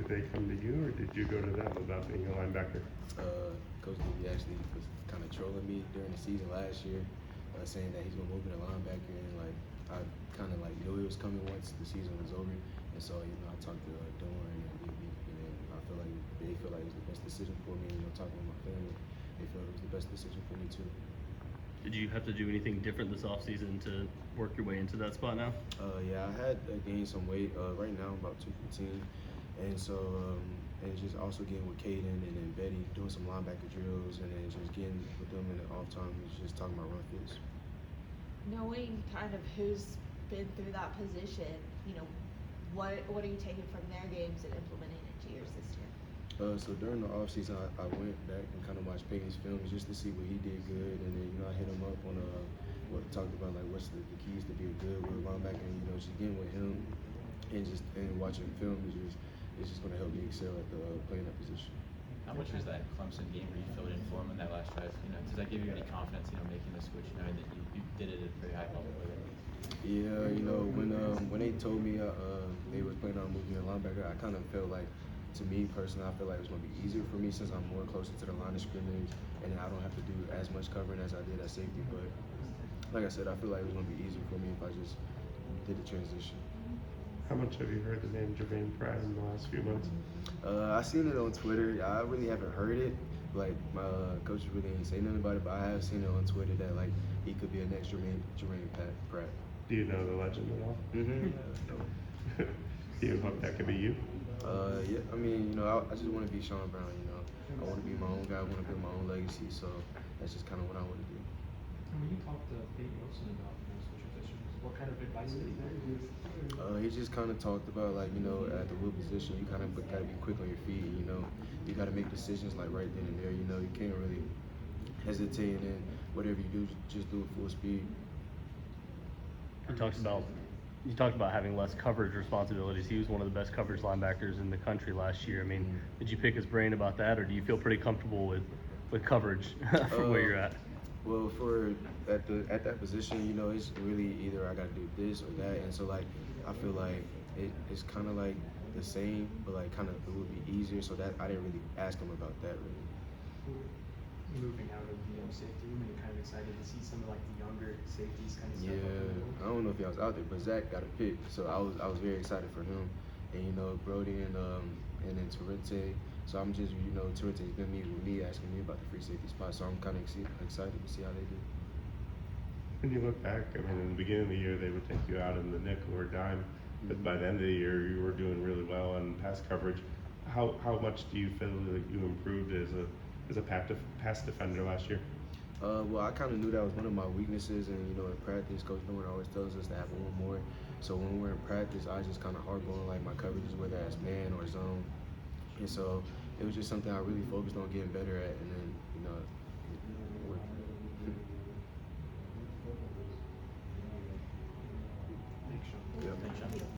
Did they come to you, or did you go to them about being a linebacker? Coach D actually was kind of trolling me during the season last year, saying that he's gonna move me to linebacker, and like I kind of like knew it was coming once the season was over, and so I talked to Dorn and Biggie, and then I feel like they feel like it was the best decision for me. Talking with my family, they felt it was the best decision for me too. Did you have to do anything different this offseason to work your way into that spot now? Yeah, I had gained some weight. Right now I'm about 215, and so and just also getting with Caden and then Betty, doing some linebacker drills, and then just getting with them in the off time, just talking about run fits. Knowing kind of who's been through that position, what are you taking from their games and implementing into yours this year? So during the off season, I went back and kind of watched Peyton's films just to see what he did good, and then I hit him up on what talked about like what's the keys to be a good linebacker, and just getting with him and watching film is just going to help me excel at the playing that position. How much was that Clemson game where you filled in for him in that last drive? Does that give you any confidence, making the switch, knowing that you did it at a very high level with it? Yeah, when they told me they was planning on moving a linebacker, I kind of felt like, to me personally, I feel like it was going to be easier for me since I'm more closer to the line of scrimmage, and I don't have to do as much covering as I did at safety. But like I said, I feel like it was going to be easier for me if I just did the transition. How much have you heard the name Jermaine Pratt in the last few months? I seen it on Twitter. I really haven't heard it. Like my coach really ain't say nothing about it, but I have seen it on Twitter that like he could be a next Jermaine Pratt. Do you know the legend at all? Mm-hmm. Do you hope that could be you? Yeah. I mean, I just want to be Sean Brown. I want to be my own guy. I want to build my own legacy. So that's just kind of what I want to do. And when you talk to Peyton Wilson about switch positions, what kind of advice did he give? He just kind of talked about like at the will position, you kind of got to be quick on your feet. You got to make decisions like right then and there. You can't really hesitate, and then whatever you do, just do it full speed. You talked about having less coverage responsibilities. He was one of the best coverage linebackers in the country last year. I mean, did you pick his brain about that, or do you feel pretty comfortable with coverage from where you're at? Well, at that position, it's really either I got to do this or that, and so like I feel like it's kind of like the same, but like kind of it would be easier. So that I didn't really ask him about that really. Moving out of the safety room, and you're kind of excited to see some of like the younger safeties kind of step up. Yeah, I don't know if y'all was out there, but Zach got a pick, so I was very excited for him, and Brody and then Torrente. So I'm just Torrente's been meeting with me, asking me about the free safety spot, so I'm kind of excited to see how they do. When you look back, I mean, in the beginning of the year, they would take you out in the nickel or dime, but by the end of the year, you were doing really well in pass coverage. How much do you feel that you improved as a pass defender last year? Well, I kind of knew that was one of my weaknesses, and in practice, Coach Dorn always tells us to have one more. So when we're in practice, I just kind of harp on like my coverages, whether that's man or zone, and so it was just something I really focused on getting better at, and then